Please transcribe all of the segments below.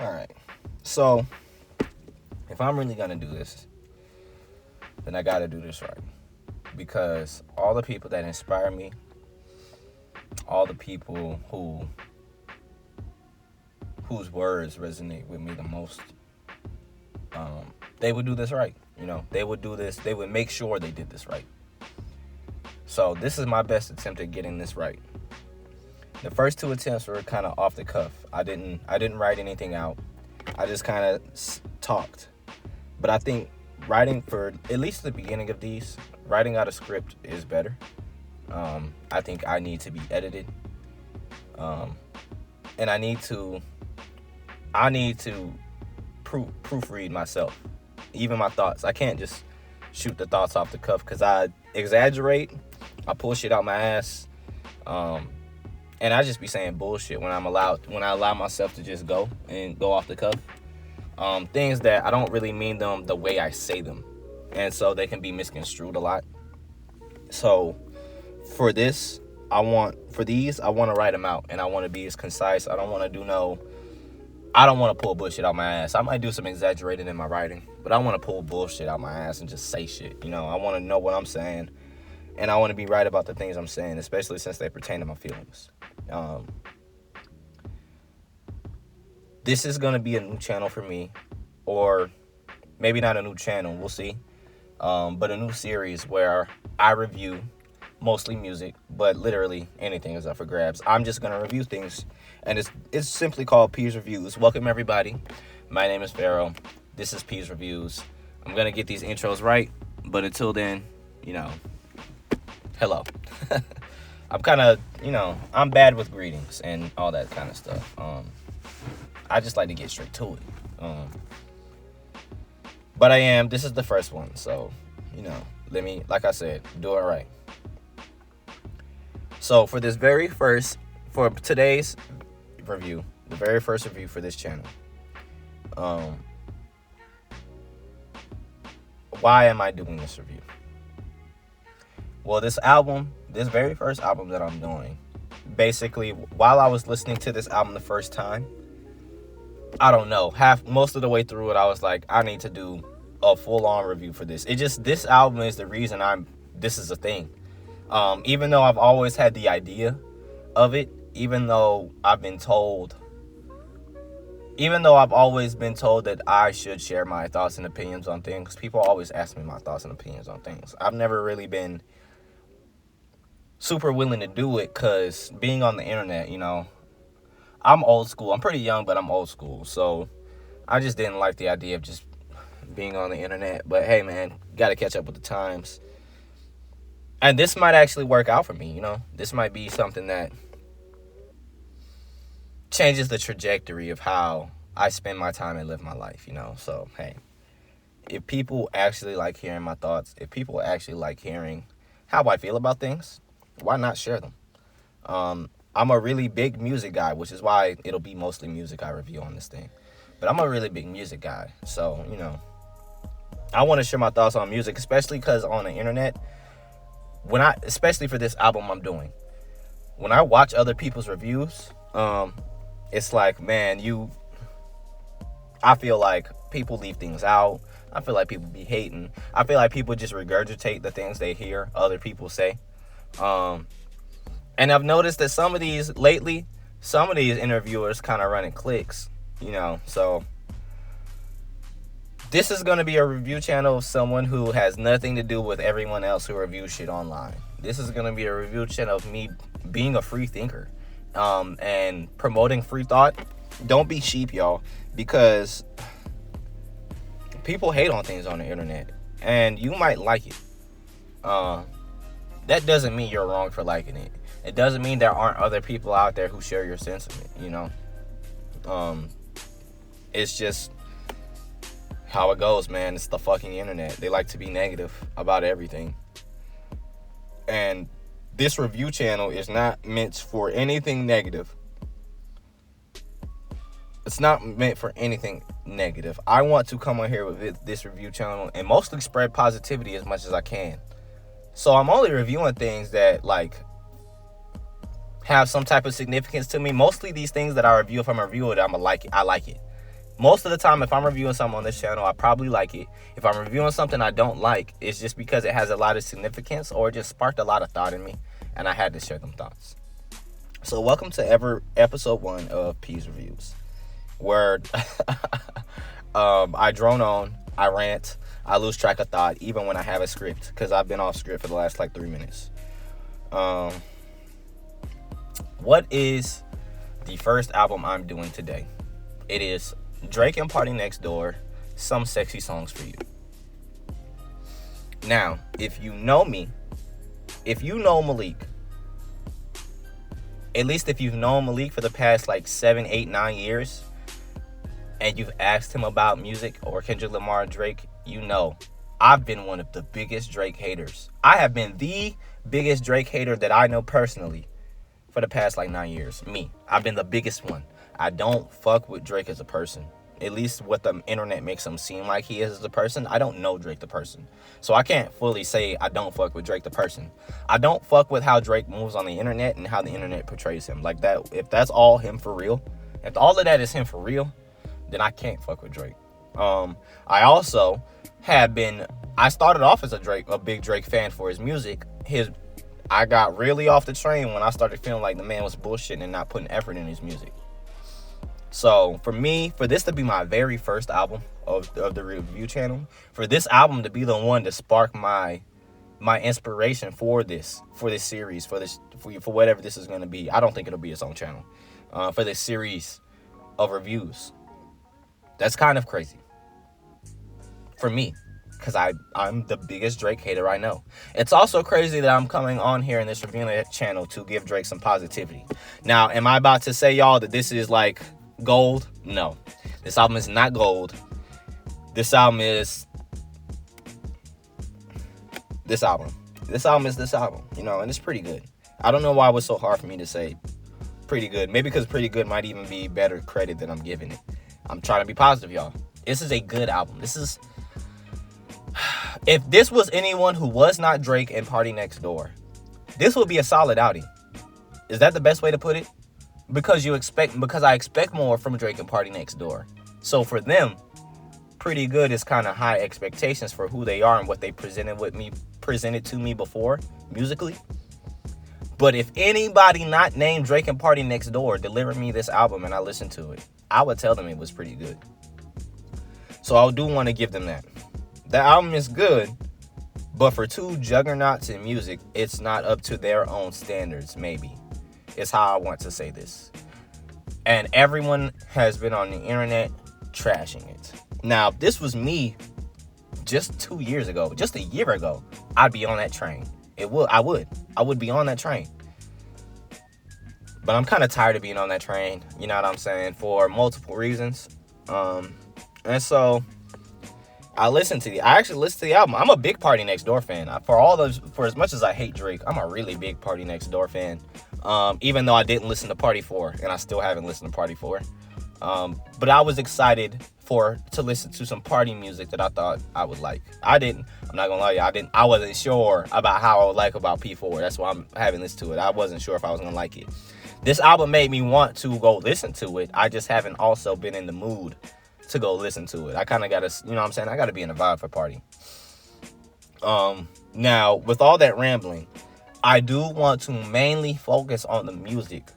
Alright. So, if I'm really gonna do this, then I gotta do this right. Because all the people that inspire me, all the people whose words resonate with me the most, they would do this right. They would do this. They would make sure they did this right. So this is my best attempt at getting this right. The first two attempts were kind of off the cuff. I didn't write anything out. I just kind of talked. But I think writing for at least the beginning of these, writing out a script is better. I think I need to be edited, and I need to proofread myself, even my thoughts. I can't just shoot the thoughts off the cuff because I exaggerate. I pull shit out my ass, and I just be saying bullshit when I allow myself to just go off the cuff. Things that I don't really mean them the way I say them, and so they can be misconstrued a lot. So for this, I want to write them out, and I want to be as concise. I don't want to pull bullshit out my ass. I might do some exaggerating in my writing, but I want to pull bullshit out my ass and just say shit. I want to know what I'm saying, and I want to be right about the things I'm saying, especially since they pertain to my feelings. This is going to be a new channel for me, or maybe not a new channel, we'll see, but a new series where I review mostly music, but literally anything is up for grabs. I'm just going to review things, and it's simply called P's Reviews. Welcome, everybody. My name is Pharaoh. This is P's Reviews. I'm going to get these intros right, but until then, hello. I'm bad with greetings and all that kind of stuff. I just like to get straight to it. But this is the first one, so, let me, like I said, do it right. So for today's review, the very first review for this channel, why am I doing this review? Well, this very first album that I'm doing, basically, while I was listening to this album the first time, I don't know, most of the way through it, I was like, I need to do a full-on review for this. This album is the reason this is a thing. Even though I've always had the idea of it, even though I've always been told that I should share my thoughts and opinions on things, people always ask me my thoughts and opinions on things. I've never really been super willing to do it because being on the internet, I'm old school. I'm pretty young, but I'm old school. So I just didn't like the idea of just being on the internet. But hey, man, got to catch up with the times. And this might actually work out for me, This might be something that changes the trajectory of how I spend my time and live my life, So, hey, if people actually like hearing my thoughts, if people actually like hearing how I feel about things, why not share them? I'm a really big music guy, which is why it'll be mostly music I review on this thing. But I'm a really big music guy. So, I want to share my thoughts on music, especially because on the internet, especially for this album I'm doing, when I watch other people's reviews, it's like, man, I feel like people leave things out. I feel like people be hating. I feel like people just regurgitate the things they hear other people say. And I've noticed that some of these interviewers kind of running cliques, so this is going to be a review channel of someone who has nothing to do with everyone else who reviews shit online. This is going to be a review channel of me being a free thinker, and promoting free thought. Don't be sheep, y'all, because people hate on things on the internet, and you might like it. That doesn't mean you're wrong for liking it. It doesn't mean there aren't other people out there who share your sentiment, It's just how it goes, man. It's the fucking internet. They like to be negative about everything. And this review channel is not meant for anything negative. It's not meant for anything negative. I want to come on here with this review channel and mostly spread positivity as much as I can. So I'm only reviewing things that, have some type of significance to me. Mostly these things that I review, if I'm reviewing it, I like it. Most of the time, if I'm reviewing something on this channel, I probably like it. If I'm reviewing something I don't like, it's just because it has a lot of significance or it just sparked a lot of thought in me, and I had to share them thoughts. So welcome to episode 1 of P's Reviews, where I drone on, I rant, I lose track of thought, even when I have a script, because I've been off script for the last 3 minutes. What is the first album I'm doing today? It is Drake and Party Next Door, Some Sexy Songs for You. Now, if you know me, if you know Malik, at least if you've known Malik for the past 7, 8, 9 years, and you've asked him about music or Kendrick Lamar, Drake, you know I've been one of the biggest Drake haters. I have been the biggest Drake hater that I know personally for the past 9 years. Me. I've been the biggest one. I don't fuck with Drake as a person. At least what the internet makes him seem like he is as a person. I don't know Drake the person. So I can't fully say I don't fuck with Drake the person. I don't fuck with how Drake moves on the internet and how the internet portrays him. Like that, if that's all him for real, if all of that is him for real, then I can't fuck with Drake. I also I started off as a big Drake fan for his music. I got really off the train when I started feeling like the man was bullshitting and not putting effort in his music. So for this to be my very first album of the review channel, for this album to be the one to spark my inspiration for this series, for whatever this is going to be. I don't think it'll be its own channel. For this series of reviews. That's kind of crazy. For me. Because I'm the biggest Drake hater I know. It's also crazy that I'm coming on here in this review channel to give Drake some positivity. Now, am I about to say, y'all, that this is gold? No. This album is not gold. This album is this album. This album is this album, and it's pretty good. I don't know why it was so hard for me to say pretty good. Maybe because pretty good might even be better credit than I'm giving it. I'm trying to be positive, y'all. This is a good album. If this was anyone who was not Drake and Party Next Door, this would be a solid outing. Is that the best way to put it? Because I expect more from Drake and Party Next Door. So for them, pretty good is kind of high expectations for who they are and what they presented to me before musically. But if anybody not named Drake and Party Next Door delivered me this album and I listened to it, I would tell them it was pretty good. So I do want to give them that. The album is good, but for two juggernauts in music, it's not up to their own standards, maybe. It's how I want to say this. And everyone has been on the internet trashing it. Now, if this was me just 2 years ago, just a year ago, I'd be on that train. I would be on that train. But I'm kind of tired of being on that train, you know what I'm saying, for multiple reasons. And so I actually listened to the album. I'm a big Party Next Door fan. For as much as I hate Drake, I'm a really big Party Next Door fan. Even though I didn't listen to Party 4, and I still haven't listened to Party 4. But I was excited to listen to some party music that I thought I would like. I'm not gonna lie to you, I wasn't sure about how I would like about P4. That's why I'm having listened to it. I wasn't sure if I was gonna like it. This album made me want to go listen to it. I just haven't also been in the mood to go listen to it. I kind of gotta, you know what I'm saying? I gotta be in the vibe for party. Now, with all that rambling, I do want to mainly focus on the music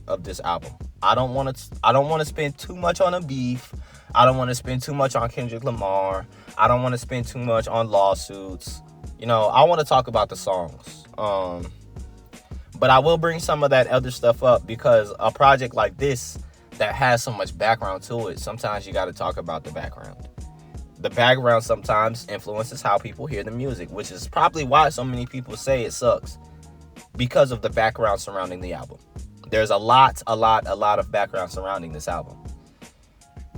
of this album. I don't want to spend too much on the beef. I don't want to spend too much on Kendrick Lamar. I don't want to spend too much on lawsuits. I want to talk about the songs. But I will bring some of that other stuff up because a project like this that has so much background to it, sometimes you got to talk about the background. The background sometimes influences how people hear the music, which is probably why so many people say it sucks, because of the background surrounding the album. There's a lot of background surrounding this album.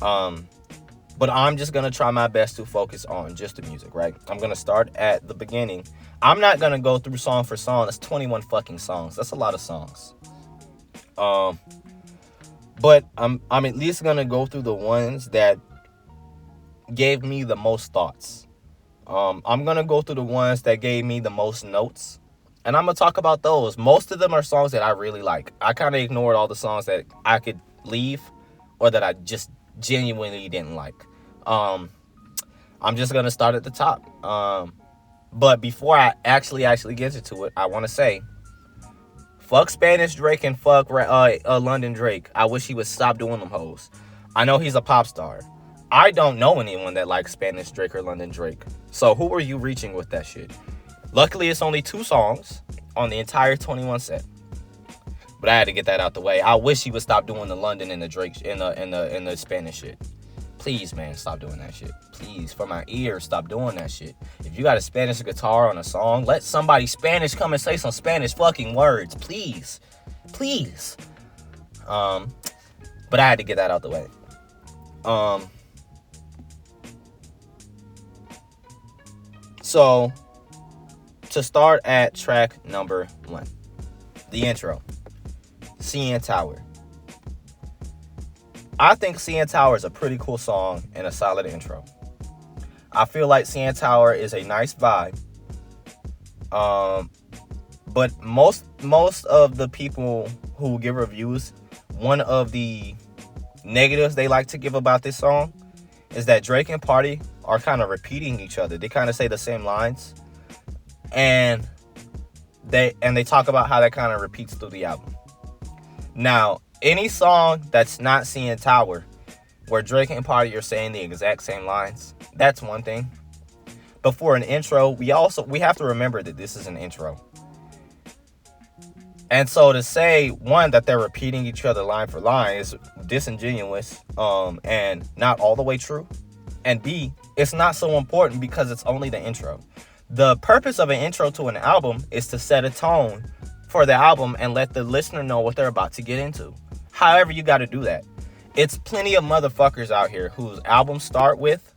But I'm just going to try my best to focus on just the music, right? I'm going to start at the beginning. I'm not going to go through song for song. That's 21 fucking songs. That's a lot of songs. But I'm at least going to go through the ones that gave me the most thoughts. I'm going to go through the ones that gave me the most notes. And I'm going to talk about those. Most of them are songs that I really like. I kind of ignored all the songs that I could leave or that I just genuinely didn't like. I'm just gonna start at the top. But before I actually get into it, I want to say, fuck Spanish Drake and fuck London Drake. I wish he would stop doing them hoes. I know he's a pop star. I don't know anyone that likes Spanish Drake or London Drake. So who are you reaching with that shit? Luckily, it's only 2 songs on the entire 21 set. But I had to get that out the way. I wish he would stop doing the London and the Drake and the Spanish shit. Please, man, stop doing that shit. Please, for my ears, stop doing that shit. If you got a Spanish guitar on a song, let somebody Spanish come and say some Spanish fucking words. Please. Please. But I had to get that out the way. So, to start at track number 1, the intro, CN Tower. I think CN Tower is a pretty cool song and a solid intro. I feel like CN Tower is a nice vibe. But most of the people who give reviews, one of the negatives they like to give about this song is that Drake and Party are kind of repeating each other. They kind of say the same lines, and they talk about how that kind of repeats through the album. Now, any song that's not CN Tower, where Drake and Party are saying the exact same lines, that's one thing. But for an intro, we have to remember that this is an intro. And so to say, one, that they're repeating each other line for line is disingenuous, and not all the way true. And B, it's not so important because it's only the intro. The purpose of an intro to an album is to set a tone for the album and let the listener know what they're about to get into. However you got to do that. It's plenty of motherfuckers out here whose albums start with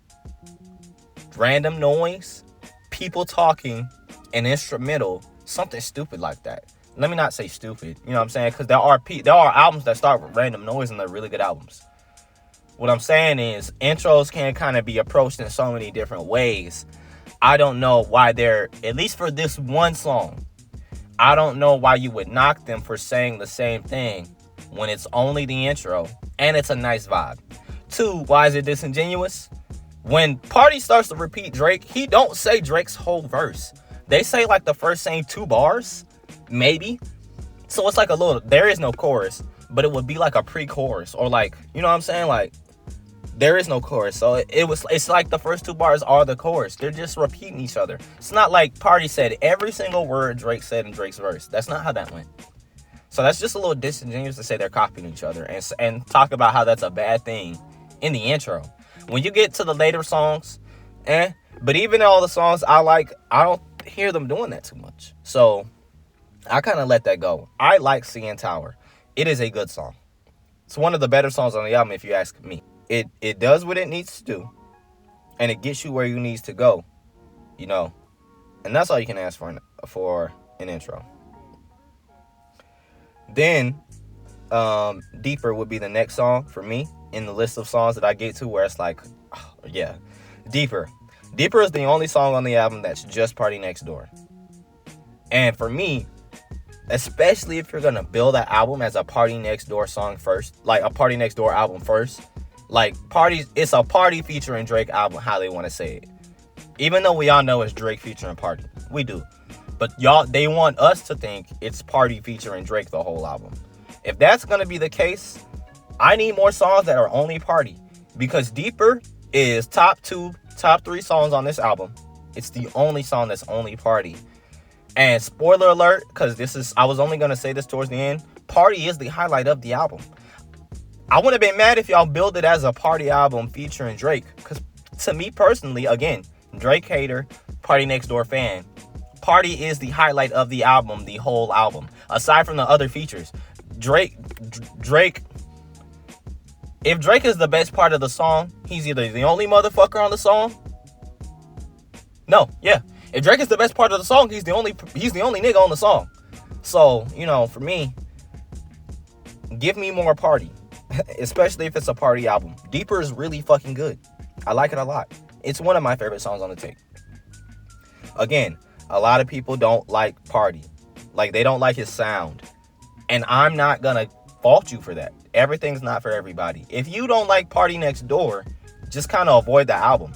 random noise, people talking, an instrumental, something stupid like that. Let me not say stupid, you know what I'm saying? Because there are albums that start with random noise and they're really good albums. What I'm saying is intros can kind of be approached in so many different ways. I don't know why they're, at least for this one song, I don't know why you would knock them for saying the same thing when it's only the intro and it's a nice vibe. 2, why is it disingenuous? When Party starts to repeat Drake, he don't say Drake's whole verse. They say like the first same 2 bars, maybe. So it's like a little, there is no chorus, but it would be like a pre-chorus or like, you know what I'm saying? Like, there is no chorus. So it's like the first 2 bars are the chorus. They're just repeating each other. It's not like Party said every single word Drake said in Drake's verse. That's not how that went. So that's just a little disingenuous to say they're copying each other and talk about how that's a bad thing in the intro. When you get to the later songs, but even all the songs I like, I don't hear them doing that too much. So I kind of let that go. I like CN Tower. It is a good song. It's one of the better songs on the album if you ask me. It does what it needs to do, and it gets you where you need to go, you know. And that's all you can ask for an intro. Then, Deeper would be the next song for me in the list of songs that I get to where it's like, oh, yeah, Deeper. Deeper is the only song on the album that's just Party Next Door. And for me, especially if you're going to build an album as a Party Next Door song first, like a Party Next Door album first, like it's a Party featuring Drake album, how they want to say it. Even though we all know it's Drake featuring Party. We do. But they want us to think it's Party featuring Drake the whole album. If that's going to be the case, I need more songs that are only Party. Because Deeper is top 3 songs on this album. It's the only song that's only Party. And spoiler alert, because I was only going to say this towards the end, Party is the highlight of the album. I wouldn't have been mad if y'all build it as a Party album featuring Drake. Because to me personally, again, Drake hater, Party Next Door fan, Party is the highlight of the album, the whole album. Aside from the other features, Drake, if Drake is the best part of the song, he's either the only motherfucker on the song. No, yeah. If Drake is the best part of the song, he's the only nigga on the song. So, you know, for me, give me more Party. Especially if it's a Party album. Deeper is really fucking good. I like it a lot. It's one of my favorite songs on the tape. Again, a lot of people don't like Party. Like, they don't like his sound. And I'm not gonna fault you for that. Everything's not for everybody. If you don't like Party Next Door, just kind of avoid the album.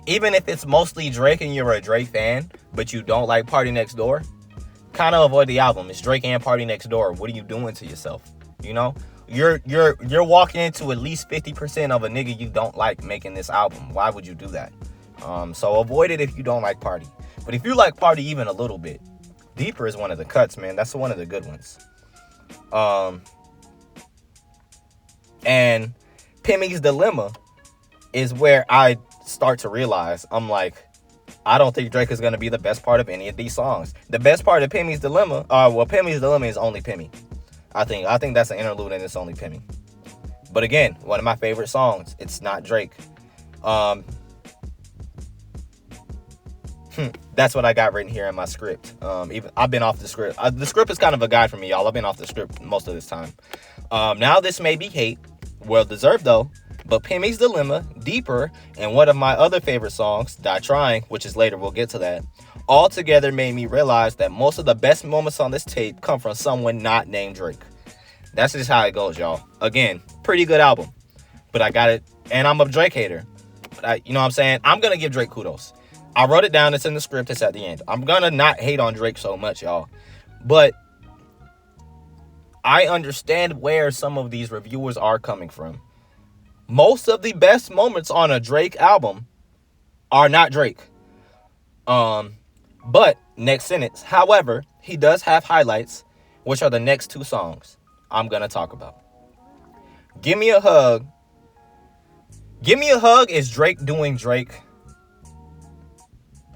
Even if it's mostly Drake and you're a Drake fan, but you don't like Party Next Door, kind of avoid the album. It's Drake and Party Next Door. What are you doing to yourself? You know, you're walking into at least 50% of a nigga you don't like making this album. Why would you do that? So avoid it if you don't like Party. But if you like Party even a little bit, Deeper is one of the cuts, man. That's one of the good ones. And Pimmy's Dilemma is where I start to realize, I'm like, I don't think Drake is going to be the best part of any of these songs. The best part of Pimmy's Dilemma, Pimmy's Dilemma is only Pimmy. I think that's an interlude and it's only Pimmy. But again, one of my favorite songs. It's not Drake. That's what I got written here in my script. Even I've been off the script. The script is kind of a guide for me, y'all. I've been off the script most of this time. Now this may be hate, well deserved though. But Pimmy's Dilemma, Deeper, and one of my other favorite songs, Die Trying, which is later, we'll get to that, all together made me realize that most of the best moments on this tape come from someone not named Drake. That's just how it goes, y'all. Again, pretty good album. But I got it, and I'm a Drake hater. But you know what I'm saying? I'm going to give Drake kudos. I wrote it down, it's in the script, it's at the end. I'm going to not hate on Drake so much, y'all. But I understand where some of these reviewers are coming from. Most of the best moments on a Drake album are not Drake. But next sentence. However, he does have highlights, which are the next two songs I'm going to talk about. Give Me a Hug. Give Me a Hug is Drake doing Drake.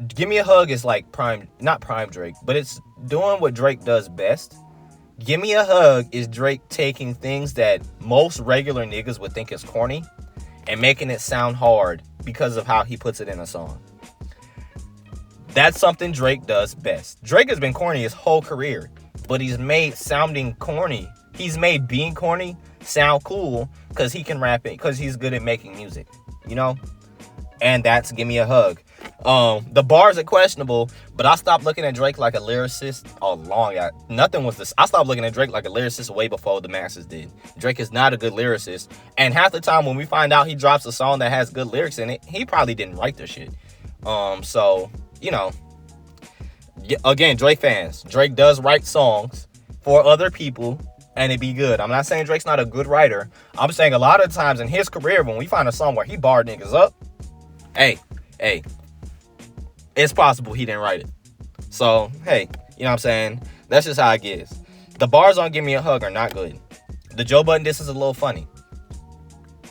Give Me a Hug is like not prime Drake, but it's doing what Drake does best. Give Me a Hug is Drake taking things that most regular niggas would think is corny and making it sound hard because of how he puts it in a song. That's something Drake does best. Drake has been corny his whole career, but he's made sounding corny. He's made being corny sound cool because he can rap it, because he's good at making music, you know? And that's Give Me a Hug. The bars are questionable, but I stopped looking at Drake like a lyricist I stopped looking at Drake like a lyricist way before the masses did. Drake is not a good lyricist, and half the time when we find out he drops a song that has good lyrics in it, he probably didn't write the shit. So, you know, again, Drake fans, Drake does write songs for other people, and it be good. I'm not saying Drake's not a good writer. I'm saying a lot of times in his career, when we find a song where he barred niggas up, hey, it's possible he didn't write it. So, hey, you know what I'm saying? That's just how it gets. The bars on Give Me a Hug are not good. The Joe Budden diss is a little funny.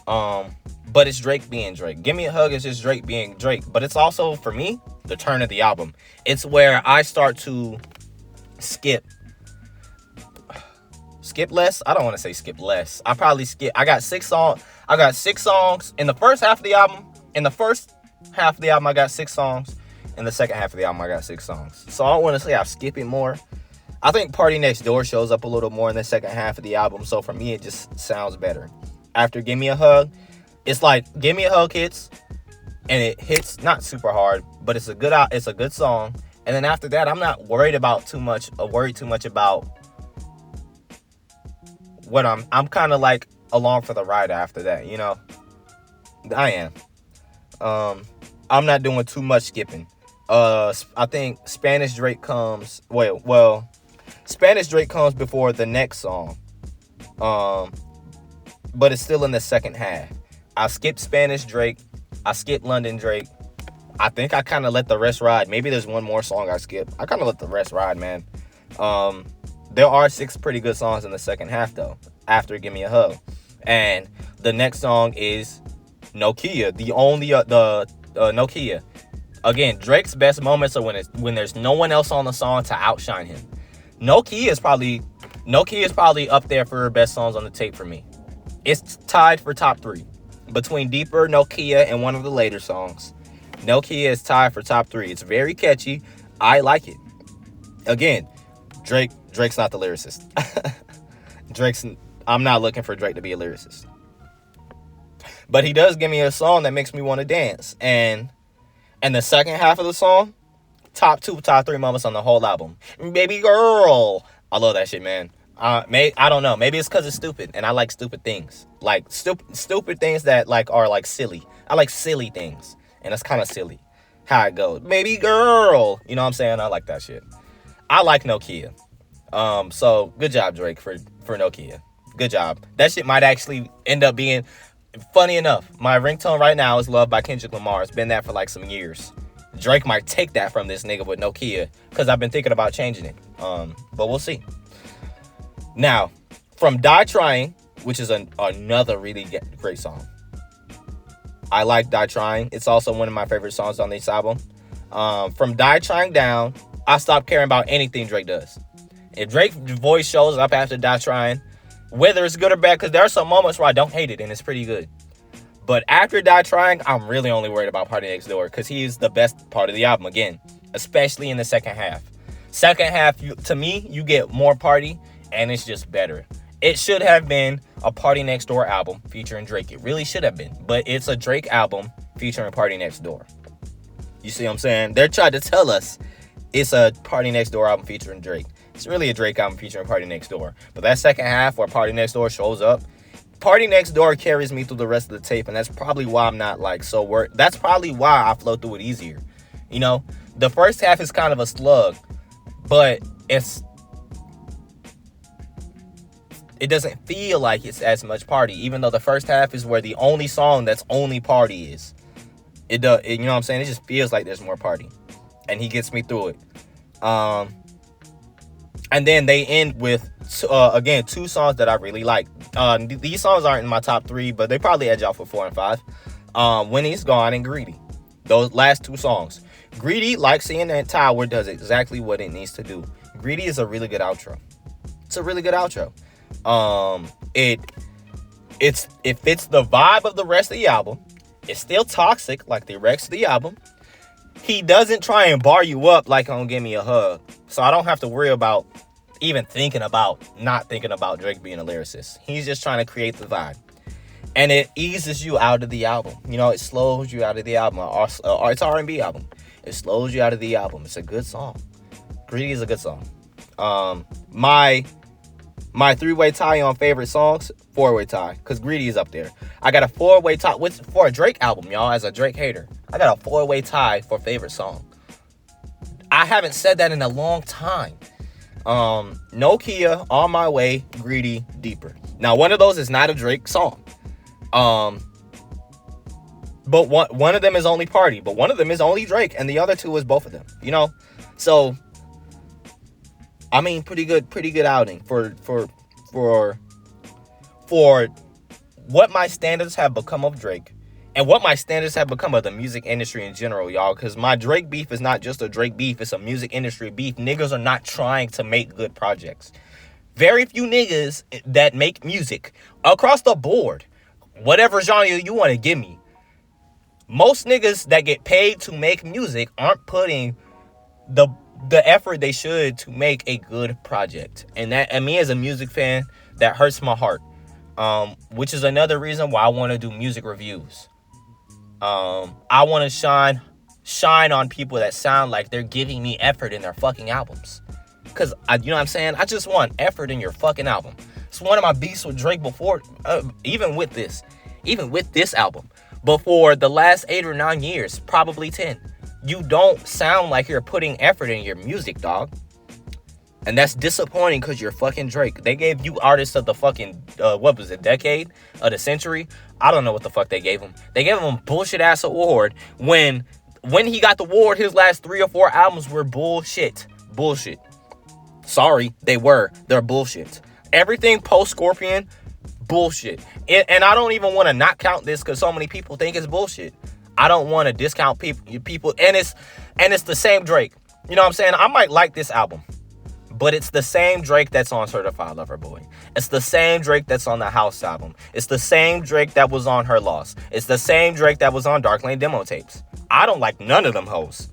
But it's Drake being Drake. Give Me a Hug is just Drake being Drake. But it's also, for me, the turn of the album. It's where I start to skip less. I don't want to say skip less. I probably skip. I got six songs in the first half of the album. In the first half of the album, I got 6 songs. In the second half of the album, I got 6 songs. So I don't want to say I skip it more. I think Party Next Door shows up a little more in the second half of the album. So for me, it just sounds better. After Give Me a Hug, it's like Give Me a Hug hits, and it hits not super hard, but it's a good song. And then after that, I'm not worried too much about what I'm kind of like along for the ride after that, you know. I am. I'm not doing too much skipping. I think Spanish Drake comes. Spanish Drake comes before the next song. But it's still in the second half. I skipped Spanish Drake. I skipped London Drake. I think I kind of let the rest ride. Maybe there's one more song I skip. I kind of let the rest ride, man. There are 6 pretty good songs in the second half though. After Give Me a Hug, and the next song is Nokia. Nokia. Again, Drake's best moments are when there's no one else on the song to outshine him. Nokia is probably up there for best songs on the tape for me. It's tied for top 3 between Deeper, Nokia, and one of the later songs. Nokia is tied for top 3. It's very catchy. I like it. Again, Drake's not the lyricist. I'm not looking for Drake to be a lyricist. But he does give me a song that makes me want to dance. And the second half of the song, top 2, top 3 moments on the whole album. Baby girl. I love that shit, man. I don't know. Maybe it's because it's stupid, and I like stupid things, like stupid things that like are like silly. I like silly things, and it's kind of silly how it goes. Baby girl, you know what I'm saying? I like that shit. I like Nokia. So good job, Drake, for Nokia. Good job. That shit might actually end up being funny enough. My ringtone right now is "Love" by Kendrick Lamar. It's been that for like some years. Drake might take that from this nigga with Nokia, because I've been thinking about changing it. But we'll see. Now, from Die Trying, which is another really great song. I like Die Trying. It's also one of my favorite songs on this album. From Die Trying down, I stopped caring about anything Drake does. If Drake's voice shows up after Die Trying, whether it's good or bad, because there are some moments where I don't hate it and it's pretty good. But after Die Trying, I'm really only worried about Party Next Door, because he's the best part of the album again, especially in the second half. Second half, to me, you get more party, and it's just better. It should have been a Party Next Door album featuring Drake. It really should have been. But it's a Drake album featuring Party Next Door. You see what I'm saying? They're trying to tell us it's a Party Next Door album featuring Drake. It's really a Drake album featuring Party Next Door. But that second half where Party Next Door shows up, Party Next Door carries me through the rest of the tape. And that's probably why I'm not like so worried. That's probably why I flow through it easier. You know, the first half is kind of a slug. But it doesn't feel like it's as much party, even though the first half is where the only song that's only party is. You know what I'm saying? It just feels like there's more party, and he gets me through it. And then they end with again 2 songs that I really like. These songs aren't in my top 3, but they probably edge out for 4 and 5. When He's Gone and Greedy. Those last 2 songs. Greedy, like Seeing That Tower, does exactly what it needs to do. Greedy is a really good outro. It's a really good outro. It fits the vibe of the rest of the album. It's still toxic like the rest of the album. He doesn't try and bar you up like on Give Me a Hug. So I don't have to worry about even not thinking about Drake being a lyricist. He's just trying to create the vibe. And it eases you out of the album. You know, it slows you out of the album. It's an R&B album. It slows you out of the album. It's a good song. Greedy is a good song. My 3-way tie on favorite songs, 4-way tie, because Greedy is up there. I got a 4-way tie for a Drake album, y'all, as a Drake hater. I got a 4-way tie for favorite song. I haven't said that in a long time. Nokia, On My Way, Greedy, Deeper. Now, one of those is not a Drake song. But one of them is only Party, but one of them is only Drake, and the other 2 is both of them, you know? So, I mean, pretty good outing for what my standards have become of Drake, and what my standards have become of the music industry in general, y'all. Because my Drake beef is not just a Drake beef, it's a music industry beef. Niggas are not trying to make good projects. Very few niggas that make music across the board, whatever genre you want to give me. Most niggas that get paid to make music aren't putting the effort they should to make a good project. And me as a music fan, that hurts my heart. Which is another reason why I want to do music reviews. I want to shine on people that sound like they're giving me effort in their fucking albums. Because, you know what I'm saying? I just want effort in your fucking album. It's one of my beefs with Drake before, even with this album. Before the last 8 or 9 years, probably 10. You don't sound like you're putting effort in your music, dog. And that's disappointing because you're fucking Drake. They gave you artists of the fucking, decade of the century? I don't know what the fuck they gave him. They gave him a bullshit ass award when he got the award, his last 3 or 4 albums were bullshit. Bullshit. Sorry, they're bullshit. Everything post Scorpion, bullshit. And I don't even want to not count this because so many people think it's bullshit. I don't want to discount people, and it's the same Drake. You know what I'm saying? I might like this album, but it's the same Drake that's on Certified Lover Boy. It's the same Drake that's on the House album. It's the same Drake that was on Her Loss. It's the same Drake that was on Dark Lane demo tapes. I don't like none of them hoes.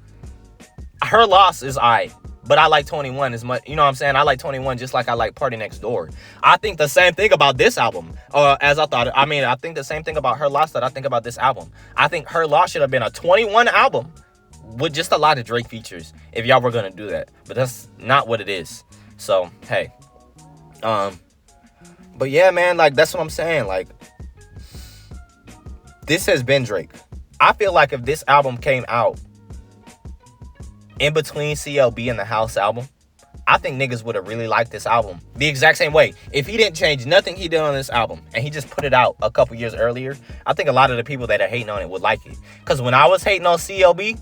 Her Loss is aight, but I like 21 as much. You know what I'm saying? I like 21 just like I like Party Next Door. I think the same thing about this album as I thought. I mean, I think the same thing about Her Loss that I think about this album. I think Her Loss should have been a 21 album with just a lot of Drake features if y'all were going to do that. But that's not what it is. So, hey, Um, but yeah, man, like that's what I'm saying. Like this has been Drake. I feel like if this album came out in between CLB and the House album, I think niggas would have really liked this album the exact same way. If he didn't change nothing he did on this album and he just put it out a couple years earlier, I think a lot of the people that are hating on it would like it. Because when I was hating on CLB,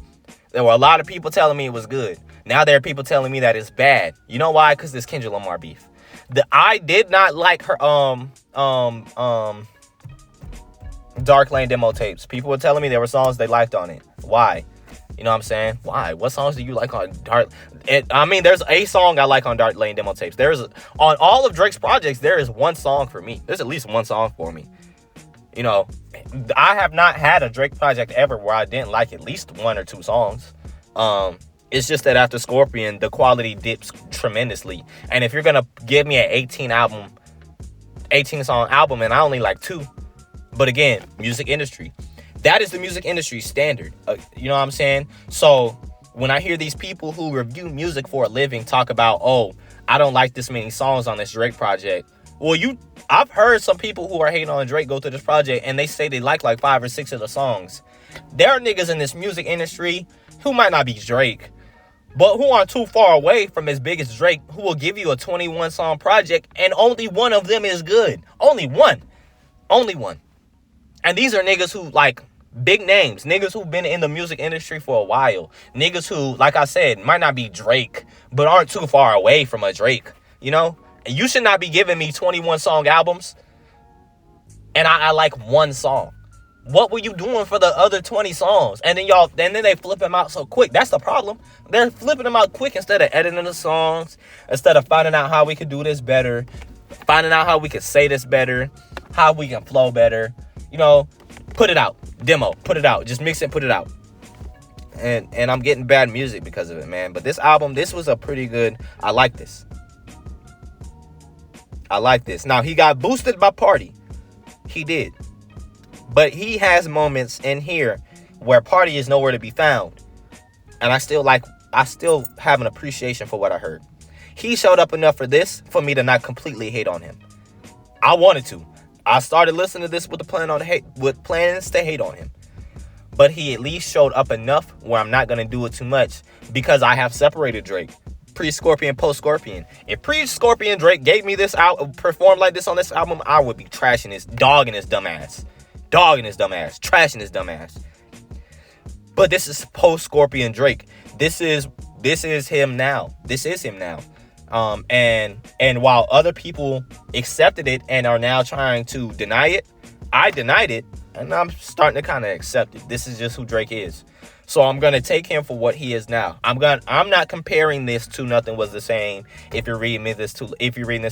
there were a lot of people telling me it was good. Now there are people telling me that it's bad. You know why? Because this Kendrick Lamar beef. I did not like her Dark Lane demo tapes. People were telling me there were songs they liked on it. Why? You know what I'm saying? Why? What songs do you like on Dark? There's a song I like on Dark Lane demo tapes. On all of Drake's projects, there is one song for me. There's at least one song for me. You know, I have not had a Drake project ever where I didn't like at least one or two songs. It's just that after Scorpion, the quality dips tremendously. And if you're gonna give me an 18 song album, and I only like two, but again, music industry. That is the music industry standard. You know what I'm saying? So when I hear these people who review music for a living talk about, oh, I don't like this many songs on this Drake project. Well, I've heard some people who are hating on Drake go through this project and they say they like 5 or 6 of the songs. There are niggas in this music industry who might not be Drake, but who aren't too far away from as big as Drake, who will give you a 21 song project and only one of them is good. Only one. Only one. And these are niggas who, like, big names. Niggas who've been in the music industry for a while. Niggas who, like I said, might not be Drake, but aren't too far away from a Drake. You know? And you should not be giving me 21 song albums and I like one song. What were you doing for the other 20 songs? And then they flip them out so quick. That's the problem. They're flipping them out quick instead of editing the songs, instead of finding out how we could do this better, finding out how we could say this better, how we can flow better. You know, put it out. Demo, put it out. Just mix it, put it out. And I'm getting bad music because of it, man. But this album, this was a pretty good. I like this. I like this. Now, he got boosted by Party. He did. But he has moments in here where Party is nowhere to be found. And I still have an appreciation for what I heard. He showed up enough for this for me to not completely hate on him. I wanted to. I started listening to this with plans to hate on him. But he at least showed up enough where I'm not going to do it too much because I have separated Drake. Pre-Scorpion, post-Scorpion. If pre-Scorpion Drake gave me this out, performed like this on this album, I would be trashing his, dogging his dumb ass. Dogging his dumb ass. Trashing his dumb ass. But this is post-Scorpion Drake. This is him now. This is him now. And while other people accepted it and are now trying to deny it, I denied it, and I'm starting to kind of accept it. This is just who Drake is. So I'm gonna take him for what he is now. I'm not comparing this to Nothing Was the Same. If you're reading this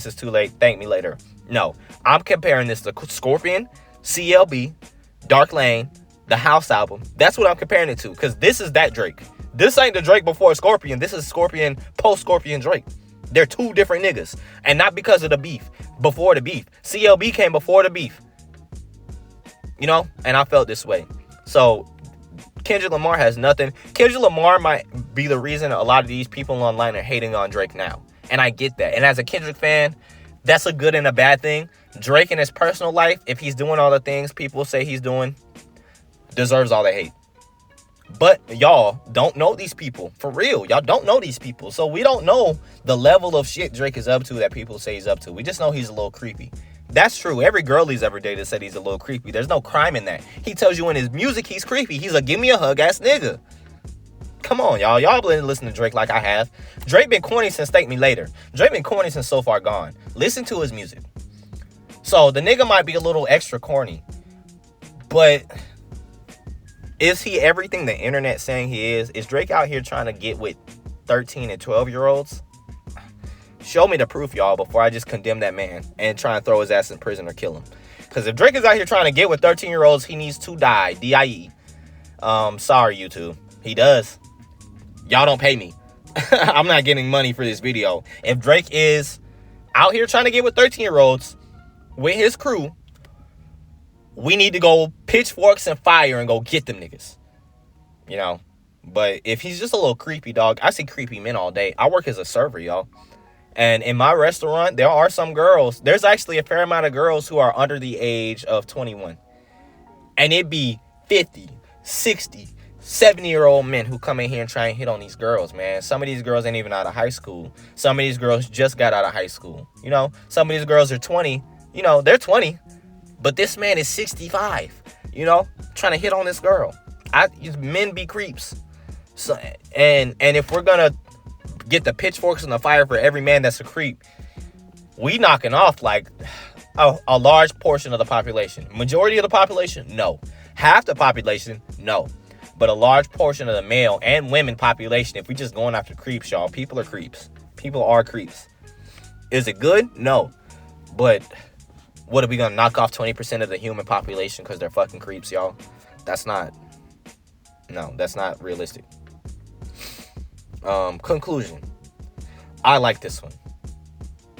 is too late, thank me later. No, I'm comparing this to Scorpion, CLB, Dark Lane, the House album. That's what I'm comparing it to, because this is that Drake. This ain't the Drake before Scorpion. This is Scorpion, post-Scorpion Drake. They're two different niggas. And not because of the beef. Before the beef. CLB came before the beef. You know? And I felt this way. So, Kendrick Lamar has nothing. Kendrick Lamar might be the reason a lot of these people online are hating on Drake now. And I get that. And as a Kendrick fan, that's a good and a bad thing. Drake in his personal life, if he's doing all the things people say he's doing, deserves all the hate. But y'all don't know these people. For real, y'all don't know these people. So we don't know the level of shit Drake is up to that people say he's up to. We just know he's a little creepy. That's true. Every girl he's ever dated said he's a little creepy. There's no crime in that. He tells you in his music he's creepy. He's a give me a hug ass nigga. Come on, y'all. Y'all been listening to Drake like I have. Drake been corny since Thank Me Later. Drake been corny since So Far Gone. Listen to his music. So the nigga might be a little extra corny. But is he everything the internet saying he is? Is Drake out here trying to get with 13 and 12-year-olds? Show me the proof, y'all, before I just condemn that man and try and throw his ass in prison or kill him. Because if Drake is out here trying to get with 13-year-olds, he needs to die. D-I-E. Sorry, YouTube. He does. Y'all don't pay me. I'm not getting money for this video. If Drake is out here trying to get with 13-year-olds with his crew, we need to go pitchforks and fire and go get them niggas. You know? But if he's just a little creepy, dog, I see creepy men all day. I work as a server, y'all. And in my restaurant, there are some girls. There's actually a fair amount of girls who are under the age of 21. And it be 50, 60, 70-year-old men who come in here and try and hit on these girls, man. Some of these girls ain't even out of high school. Some of these girls just got out of high school. You know, some of these girls are 20. You know, they're 20. But this man is 65, you know, trying to hit on this girl. Men be creeps. So, and if we're going to get the pitchforks in the fire for every man that's a creep, we knocking off like a large portion of the population. Majority of the population? No. Half the population? No. But a large portion of the male and women population, if we just going after creeps, y'all, people are creeps. People are creeps. Is it good? No. But what are we going to knock off 20% of the human population because they're fucking creeps, y'all? That's not realistic. Conclusion. I like this one.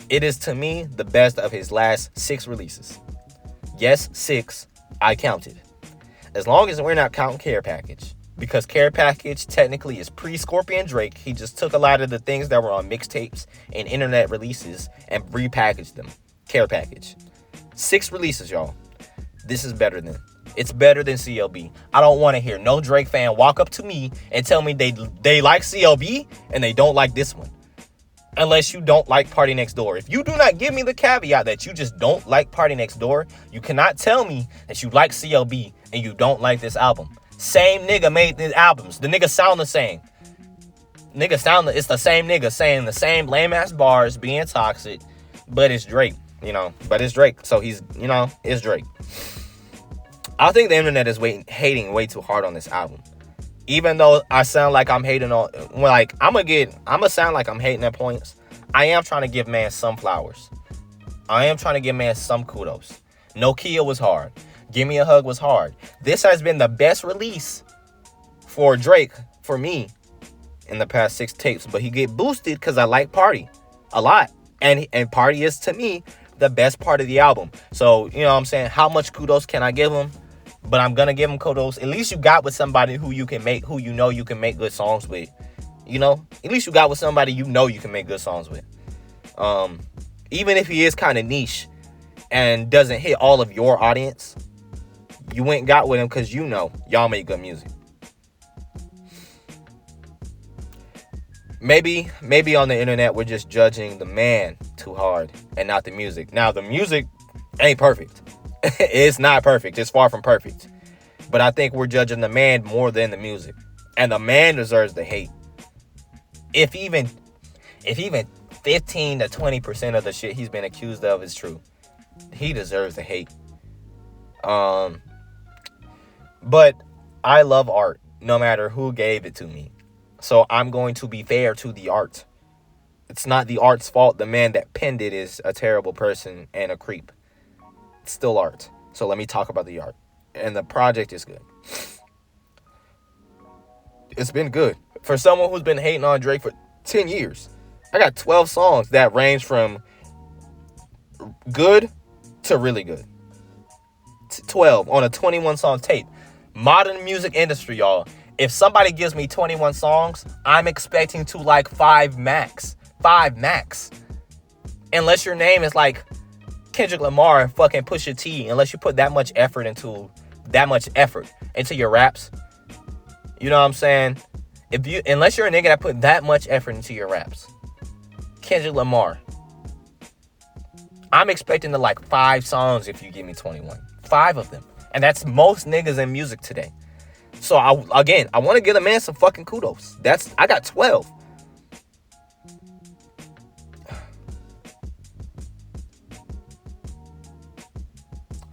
It is, to me, the best of his last 6 releases. Yes, 6. I counted. As long as we're not counting Care Package. Because Care Package technically is pre-Scorpion Drake. He just took a lot of the things that were on mixtapes and internet releases and repackaged them. Care Package. 6 releases, y'all. This is better than. It's better than CLB. I don't want to hear no Drake fan walk up to me and tell me they like CLB and they don't like this one. Unless you don't like Party Next Door. If you do not give me the caveat that you just don't like Party Next Door, you cannot tell me that you like CLB and you don't like this album. Same nigga made these albums. The nigga sound the same. It's the same nigga saying the same lame ass bars, being toxic, but it's Drake, you know. But it's Drake, so he's, you know, it's Drake. I think the internet is hating way too hard on this album. Even though I sound like I'm hating on, like, I'm gonna sound like I'm hating at points. I am trying to give man some flowers. I am trying to give man some kudos. Nokia was hard. Give Me a Hug was hard. This has been the best release for Drake, for me, in the past 6 tapes. But he get boosted because I like Party a lot. And Party is, to me, the best part of the album. So, you know what I'm saying? How much kudos can I give him? But I'm going to give him kudos. At least you got with somebody who you know you can make good songs with. You know? At least you got with somebody you know you can make good songs with. Even if he is kind of niche and doesn't hit all of your audience, you went and got with him because you know y'all make good music. Maybe on the internet we're just judging the man too hard and not the music. Now, the music ain't perfect. It's not perfect. It's far from perfect. But I think we're judging the man more than the music. And the man deserves the hate. If even 15 to 20% of the shit he's been accused of is true, he deserves the hate. But I love art, no matter who gave it to me. So I'm going to be fair to the art. It's not the art's fault. The man that penned it is a terrible person and a creep. It's still art. So let me talk about the art. And the project is good. It's been good. For someone who's been hating on Drake for 10 years, I got 12 songs that range from good to really good. 12 on a 21 song tape. Modern music industry, y'all. If somebody gives me 21 songs, I'm expecting to like 5 max. 5 max. Unless your name is like Kendrick Lamar and fucking Pusha T. Unless you put that much effort into your raps. You know what I'm saying? Unless you're a nigga that put that much effort into your raps. Kendrick Lamar. I'm expecting to like 5 songs if you give me 21. 5 of them. And that's most niggas in music today. So I want to give the man some fucking kudos. I got 12.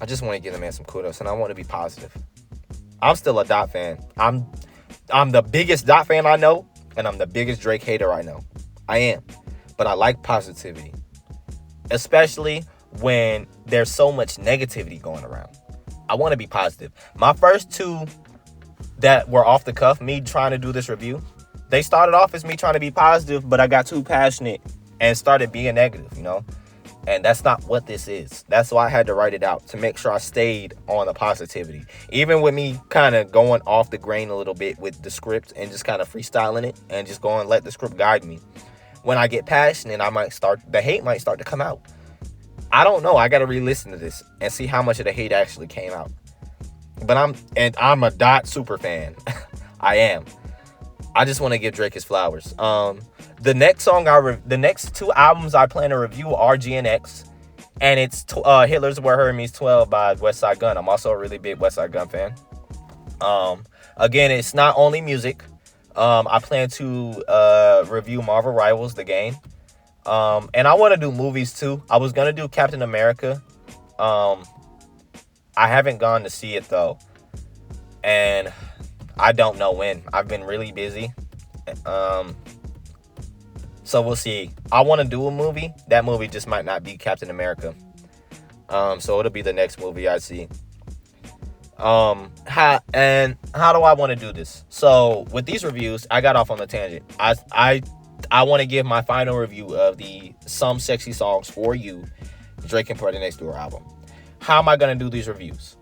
I just want to give the man some kudos, and I want to be positive. I'm still a Dot fan. I'm the biggest Dot fan I know, and I'm the biggest Drake hater I know. I am. But I like positivity. Especially when there's so much negativity going around. I want to be positive. My first 2 that were off the cuff, me trying to do this review, they started off as me trying to be positive, but I got too passionate and started being negative, you know? And that's not what this is. That's why I had to write it out, to make sure I stayed on the positivity. Even with me kind of going off the grain a little bit with the script and just kind of freestyling it and just going let the script guide me. when I get passionate, the hate might start to come out. I don't know. I gotta re-listen to this and see how much of the hate actually came out. But I'm a Dot super fan. I am. I just want to give Drake his flowers. The next two albums I plan to review are GNX, and it's Hitler's Where Her Meets 12 by West Side Gun. I'm also a really big West Side Gun fan. Again, it's not only music. I plan to review Marvel Rivals, the game. And I want to do movies too. I was gonna do Captain America. I haven't gone to see it though, and I don't know when. I've been really busy. So we'll see. I want to do a movie. That movie just might not be Captain America. So it'll be the next movie I see. How do I want to do this? So with these reviews, I got off on the tangent. I want to give my final review of the Some Sexy Songs for You, Drake and Party Next Door album. How am I going to do these reviews?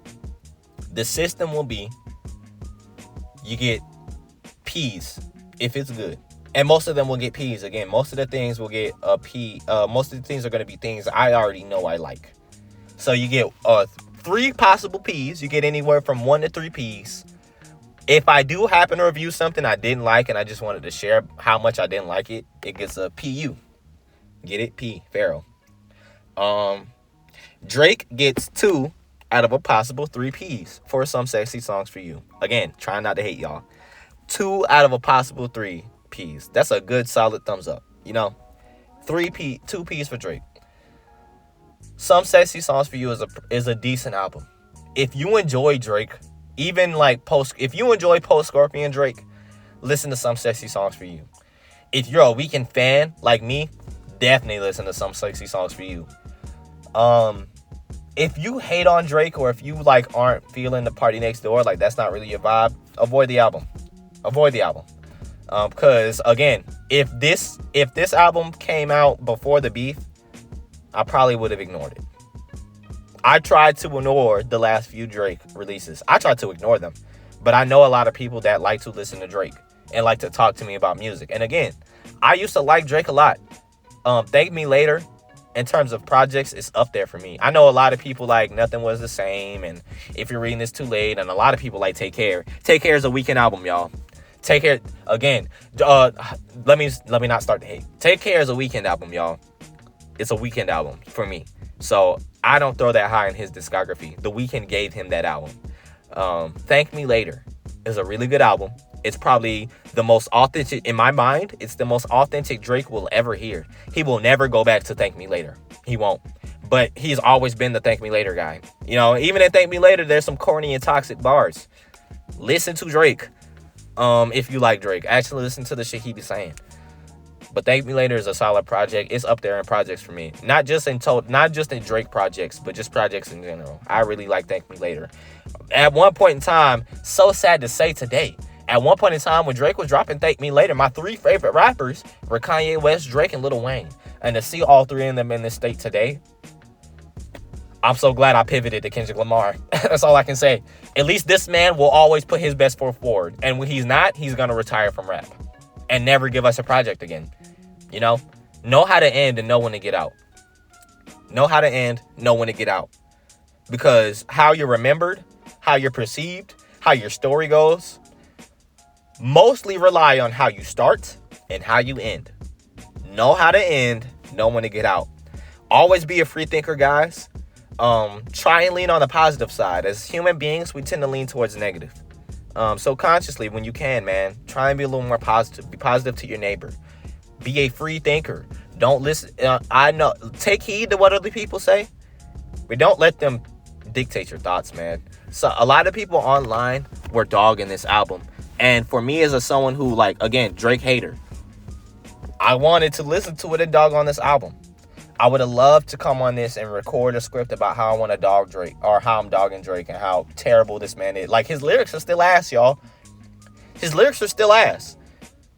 The system will be, you get P's if it's good. And most of them will get P's. Again, most of the things will get a P. Most of the things are going to be things I already know I like. So you get 3 possible P's. You get anywhere from 1 to 3 P's. If I do happen to review something I didn't like and I just wanted to share how much I didn't like it, it gets a PU. Get it? P. Pharaoh. Drake gets 2 out of a possible 3 P's for Some Sexy Songs for You. Again, trying not to hate y'all. 2 out of a possible 3 P's. That's a good solid thumbs up. 2 P's for Drake. Some Sexy Songs for You is a decent album. If you enjoy Drake, even like if you enjoy post Scorpion Drake, listen to Some Sexy Songs for You. If you're a Weeknd fan like me, definitely listen to Some Sexy Songs for You. If you hate on Drake, or if you aren't feeling the Party Next Door, that's not really your vibe, avoid the album. Because again, if this album came out before the beef, I probably would have ignored it. I tried to ignore the last few Drake releases. I tried to ignore them. But I know a lot of people that like to listen to Drake and like to talk to me about music. And again, I used to like Drake a lot. Thank Me Later, in terms of projects, is up there for me. I know a lot of people like Nothing Was the Same, and If You're Reading This Too Late, and a lot of people like Take Care. Take Care is a Weeknd album, y'all. Take Care, again, let me not start the hate. Take Care is a Weeknd album, y'all. It's a Weeknd album for me. So I don't throw that high in his discography. The Weeknd gave him that album. Thank Me Later is a really good album. It's probably the most authentic, in my mind, it's the most authentic Drake will ever hear. He will never go back to Thank Me Later. He won't. But he's always been the Thank Me Later guy. Even in Thank Me Later, there's some corny and toxic bars. Listen to Drake. If you like Drake, actually listen to the shit he be saying. But Thank Me Later is a solid project. It's up there in projects for me. Not just in Drake projects, but just projects in general. I really like Thank Me Later. At one point in time, so sad to say today, at one point in time when Drake was dropping Thank Me Later, my 3 favorite rappers were Kanye West, Drake, and Lil Wayne. And to see all 3 of them in this state today, I'm so glad I pivoted to Kendrick Lamar. That's all I can say. At least this man will always put his best foot forward. And when he's not, he's going to retire from rap and never give us a project again. Know how to end and know when to get out. Know how to end, know when to get out. Because how you're remembered, how you're perceived, how your story goes, mostly rely on how you start and how you end. Know how to end, know when to get out. Always be a free thinker, guys. Try and lean on the positive side. As human beings, we tend to lean towards negative. So consciously, when you can, man, try and be a little more positive. Be positive to your neighbor. Be a free thinker. Don't listen. Take heed to what other people say, but don't let them dictate your thoughts, man. So a lot of people online were dogging this album. And for me, as someone who, again, Drake hater, I wanted to listen to it and dog on this album. I would have loved to come on this and record a script about how I want to dog Drake, or how I'm dogging Drake and how terrible this man is. His lyrics are still ass, y'all. His lyrics are still ass.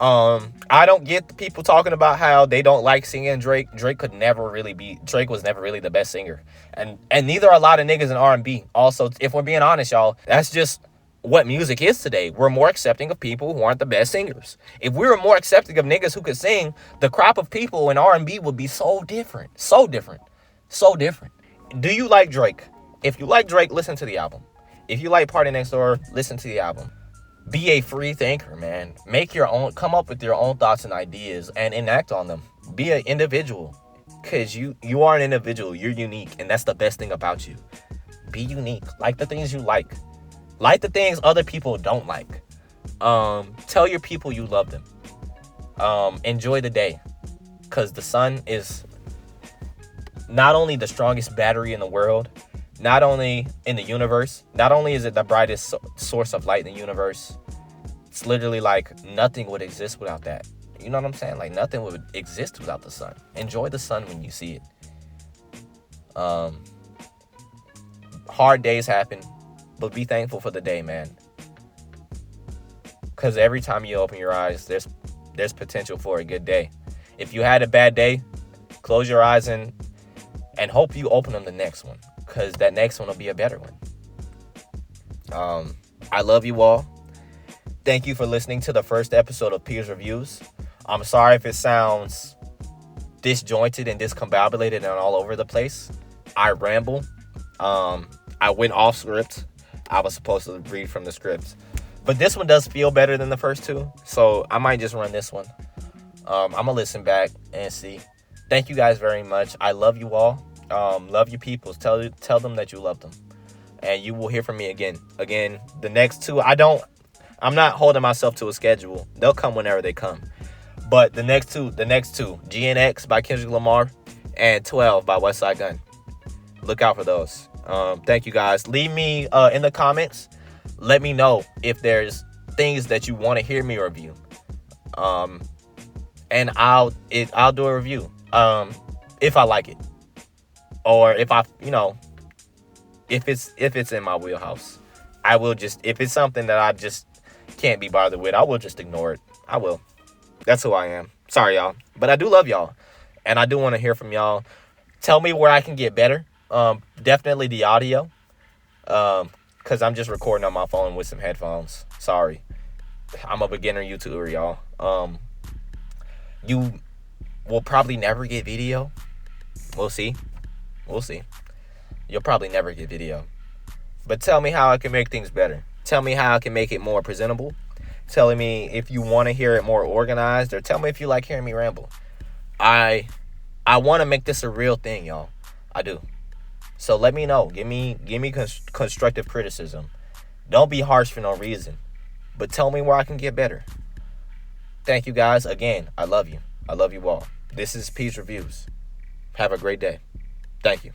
I don't get the people talking about how they don't like singing Drake. Drake was never really the best singer. And neither are a lot of niggas in R&B. Also, if we're being honest, y'all, that's just what music is today. We're more accepting of people who aren't the best singers. If we were more accepting of niggas who could sing, the crop of people in R&B would be so different. So different. So different. Do you like Drake? If you like Drake, listen to the album. If you like Party Next Door, listen to the album. Be a free thinker, man. Make your own, come up with your own thoughts and ideas and enact on them. Be an individual. Because you are an individual. You're unique. And that's the best thing about you. Be unique. Like the things you like. Like the things other people don't like. Tell your people you love them. Enjoy the day. Because the sun is not only the strongest battery in the world, not only in the universe, not only is it the brightest source of light in the universe, it's literally like nothing would exist without that. You know what I'm saying? Like nothing would exist without the sun. Enjoy the sun when you see it. Hard days happen, but be thankful for the day, man. Because every time you open your eyes, there's potential for a good day. If you had a bad day, close your eyes and hope you open them the next one. Because that next one will be a better one. I love you all. Thank you for listening to the first episode of Peers Reviews. I'm sorry if it sounds disjointed and discombobulated and all over the place. I ramble. I went off script. I was supposed to read from the script. But this one does feel better than the first two. So I might just run this one. I'm going to listen back and see. Thank you guys very much. I love you all. Love your peoples. Tell them that you love them. And you will hear from me again. Again, the next two, I'm not holding myself to a schedule. They'll come whenever they come. But the next two, GNX by Kendrick Lamar and 12 by Westside Gunn. Look out for those. Thank you guys. Leave me in the comments. Let me know if there's things that you want to hear me review. And I'll do a review. If I like it. Or if if it's in my wheelhouse. I will just, if it's something that I just can't be bothered with, I will just ignore it. I will. That's who I am. Sorry, y'all. But I do love y'all. And I do want to hear from y'all. Tell me where I can get better. Definitely the audio. Because I'm just recording on my phone with some headphones. Sorry. I'm a beginner YouTuber, y'all. You will probably never get video. We'll see. You'll probably never get video. But tell me how I can make things better. Tell me how I can make it more presentable. Telling me if you want to hear it more organized, or tell me if you like hearing me ramble. I want to make this a real thing, y'all. I do. So let me know. Give me constructive criticism. Don't be harsh for no reason. But tell me where I can get better. Thank you guys. Again, I love you. I love you all. This is Peace Reviews. Have a great day. Thank you.